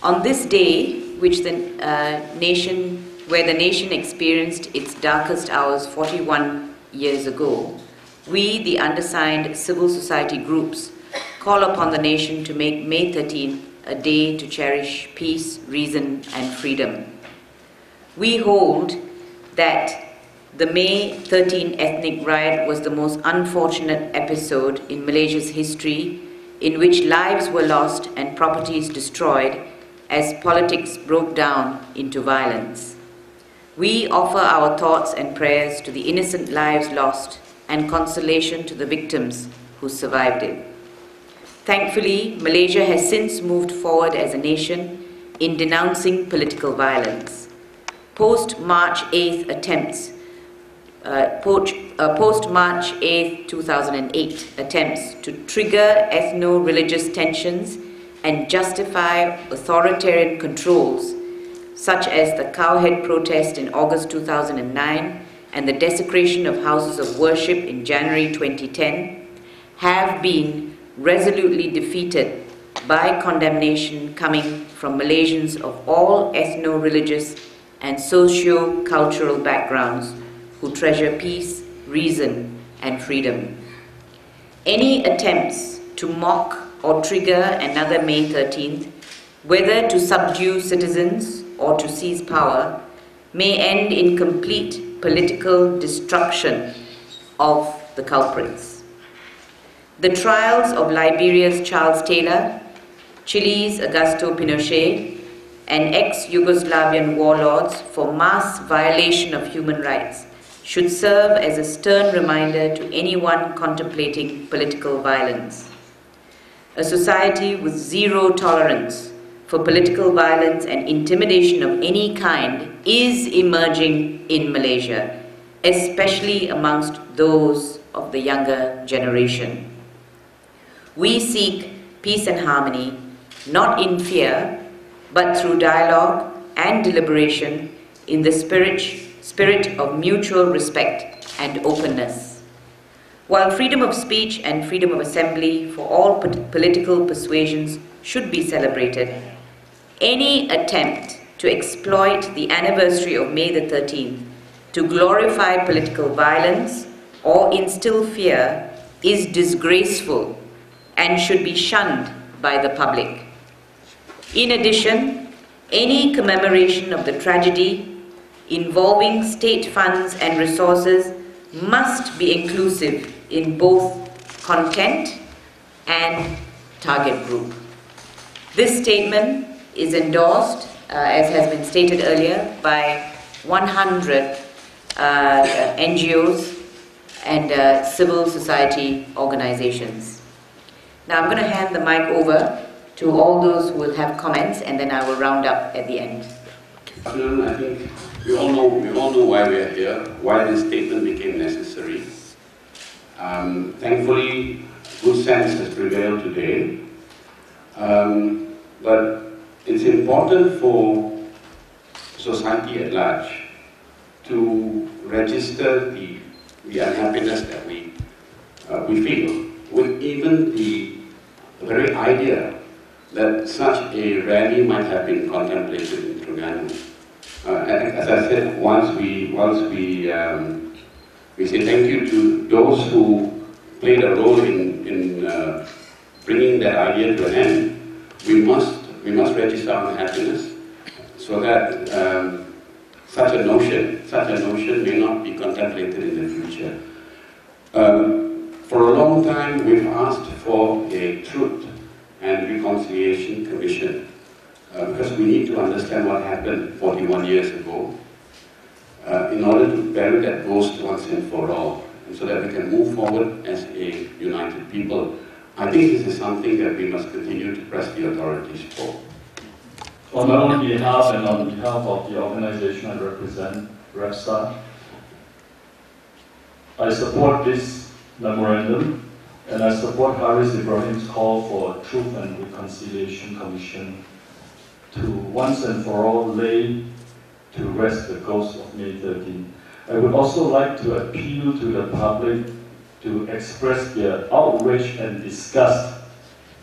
On this day, where the nation experienced its darkest hours 41 years ago, we, the undersigned civil society groups, call upon the nation to make May 13 a day to cherish peace, reason, and freedom. We hold that the May 13 ethnic riot was the most unfortunate episode in Malaysia's history, in which lives were lost and properties destroyed as politics broke down into violence. We offer our thoughts and prayers to the innocent lives lost and consolation to the victims who survived it. Thankfully, Malaysia has since moved forward as a nation in denouncing political violence. Post-March 8 post-March 8, 2008 attempts to trigger ethno-religious tensions and justify authoritarian controls, such as the Cowhead protest in August 2009 and the desecration of houses of worship in January 2010, have been resolutely defeated by condemnation coming from Malaysians of all ethno-religious and socio-cultural backgrounds who treasure peace, reason, and freedom. Any attempts to mock or trigger another May 13th, whether to subdue citizens or to seize power, may end in complete political destruction of the culprits. The trials of Liberia's Charles Taylor, Chile's Augusto Pinochet, and ex-Yugoslavian warlords for mass violation of human rights should serve as a stern reminder to anyone contemplating political violence. A society with zero tolerance for political violence and intimidation of any kind is emerging in Malaysia, especially amongst those of the younger generation. We seek peace and harmony, not in fear, but through dialogue and deliberation in the spirit of mutual respect and openness. While freedom of speech and freedom of assembly for all political persuasions should be celebrated, any attempt to exploit the anniversary of May the 13th to glorify political violence or instill fear is disgraceful and should be shunned by the public. In addition, any commemoration of the tragedy involving state funds and resources must be inclusive in both content and target group. This statement is endorsed, as has been stated earlier, by 100 NGOs and civil society organizations. Now I'm going to hand the mic over to all those who will have comments, and then I will round up at the end. I think we all know why we are here, why this statement became necessary. Thankfully, good sense has prevailed today. But it's important for society at large to register the unhappiness that we feel with even the very idea that such a rally might have been contemplated in Terengganu. As I said, once we say thank you to those who played a role in bringing that idea to an end, we must register our unhappiness so that such a notion may not be contemplated in the future. For a long time, we've asked for a truth and reconciliation commission because we need to understand what happened 41 years ago in order to bury that ghost once and for all, and so that we can move forward as a united people. I think this is something that we must continue to press the authorities for. On my own behalf and on behalf of the organization I represent, REPSA, I support this memorandum, and I support Haris Ibrahim's call for a Truth and Reconciliation Commission to once and for all lay to rest the ghost of May 13. I would also like to appeal to the public to express their outrage and disgust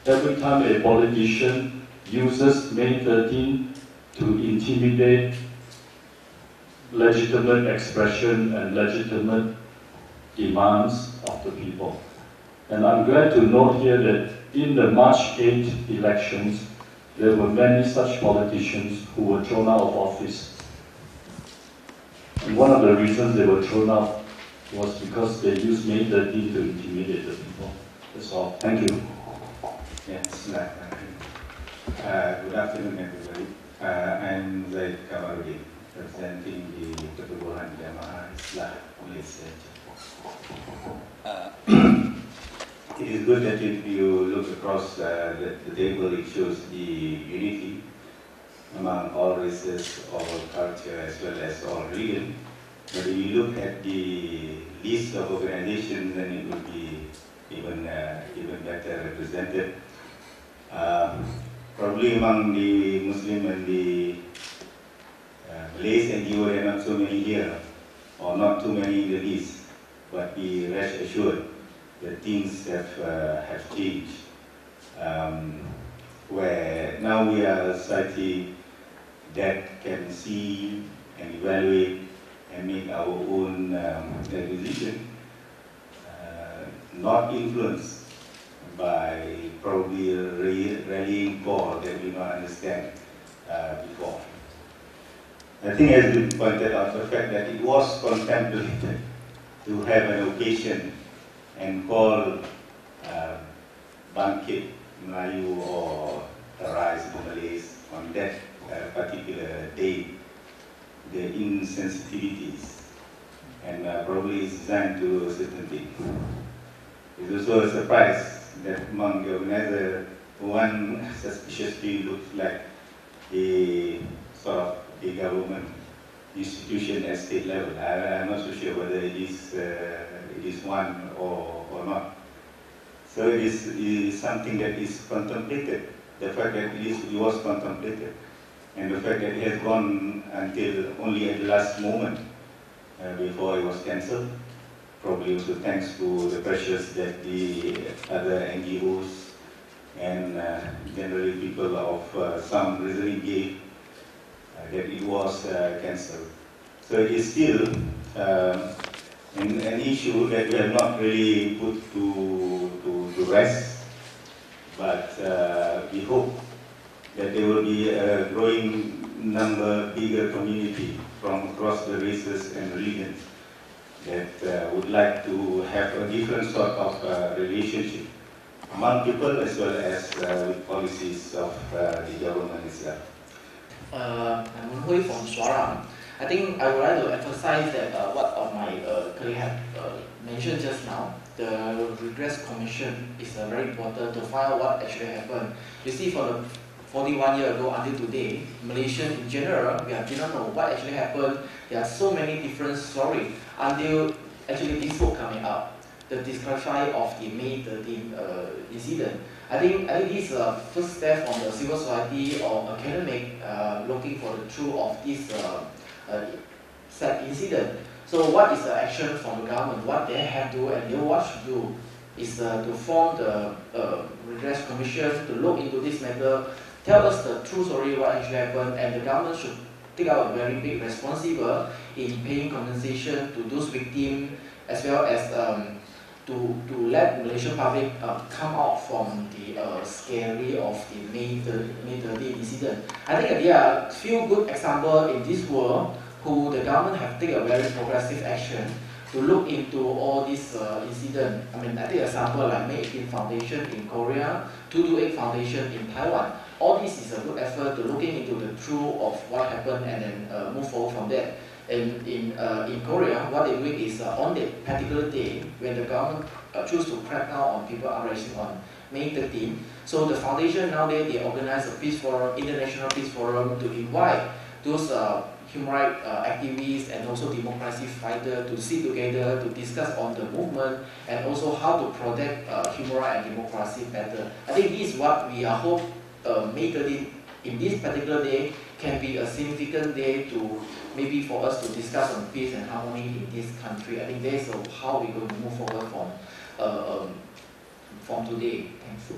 every time a politician uses May 13 to intimidate legitimate expression and legitimate demands of the people. And I'm glad to note here that in the March 8 elections, there were many such politicians who were thrown out of office. And one of the reasons they were thrown out was because they used May 13 to intimidate the people. That's all. Thank you. Yes, good afternoon, everybody. I'm Zaid Kamarudin, representing the Keturunan Jamaah Islam Malaysia. It is good that if you look across the table, it shows the unity among all races, all culture, as well as all religion. But if you look at the list of organizations, then it would be even better represented. Probably among the Muslim and the Malays NGOs, there are not so many here, or not too many in the list. But be rest assured that things have changed. Where now we are a society that can see and evaluate and make our own decision, not influenced by probably a rallying call that we don't understand before. I think it has been pointed out the fact that it was contemplated to have an occasion and call Bangkit Melayu or Arise the Malays on that particular day, the insensitivities, and probably it's designed to a certain thing. It's also a surprise that among the organizer, one suspiciously looks like a sort of a government institution at state level. I'm not so sure whether it is one or not. So it is something that is contemplated. The fact that it was contemplated, and the fact that it has gone until only at the last moment before it was cancelled, probably also thanks to the pressures that the other NGOs and generally people of some reasoning gave that it was cancelled. So it is still an issue that we have not really put to rest, but we hope that there will be a growing number, bigger community from across the races and religions that would like to have a different sort of relationship among people as well as with policies of the government itself. I'm Hui from Swaram. I think I would like to emphasize that what of my colleagues have mentioned just now. The Redress Commission is very important to find out what actually happened. You see, for the 41 years ago until today, Malaysia in general, we did not know what actually happened. There are so many different stories until actually this book coming out, the disclosure of the May 13 incident. I think this is a first step from the civil society or academic looking for the truth of this sad incident. So what is the action from the government? What they have to do and they what should do is to form the Redress Commission to look into this matter, tell us the true story what actually happened, and the government should take out a very big responsibility in paying compensation to those victims as well as to let Malaysian public come out from the scary of the May 30 incident. I think there are few good examples in this world who the government have taken a very progressive action to look into all these incidents. I mean, I take example like May 18 Foundation in Korea, 228 Foundation in Taiwan. All this is a good effort to looking into the truth of what happened and then move forward from there. And in Korea, what they do is on that particular day when the government choose to crack down on people uprising on May 13. So the foundation nowadays they organize a peace forum, international peace forum, to invite those human rights activists and also democracy fighters to sit together to discuss on the movement and also how to protect human rights and democracy better. I think this is what we hope May 13 in this particular day can be a significant day to maybe for us to discuss on peace and harmony in this country. I think that's how we're going to move forward from today. Thanks.